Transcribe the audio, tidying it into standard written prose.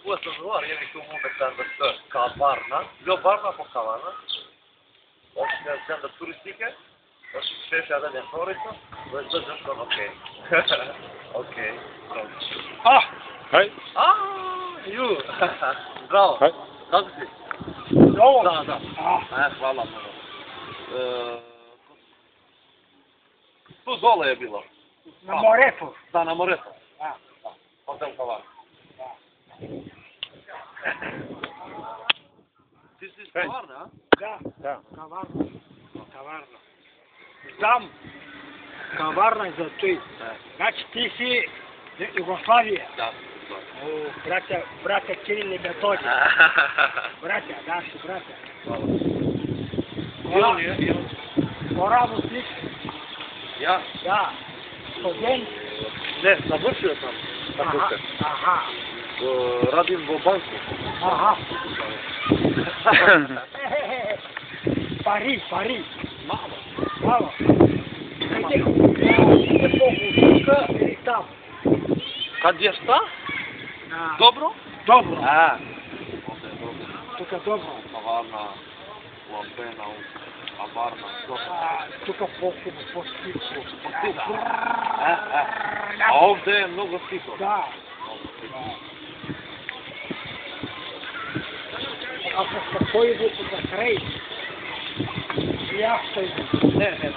после това Риеко му беканда каварна, льобарна по каварна. Още сега да туристике, още шеше да не хорица, да защо окей. Окей. Hej. Ю. Здраво. Hej. Kako si? Здраво. Да. Hvala много. Tu dole je bilo. На морето. Da, na mорето. Да. Hotel Kavar. Ти си с Каварна, а? Да. Да. Каварна. Каварна. Там. Каварна за той. Значи ти си Югославия. Да. О, братя Кирил и Методий. Братя, наши братя. По работи. Я? Да. Студент. Не, завършил съм. Факултет. Ага. Радим в банку. Ага. Пари. Мало. Къде по-тука или там? Къде šta? Добро? Добро. Добро. Тук добро. Каварна, Лампена, Каварна. Тук по-хубаво, по-стихо. А овде е много тихо. Да. А с какво идвате за край? И аз ще идвам. Не,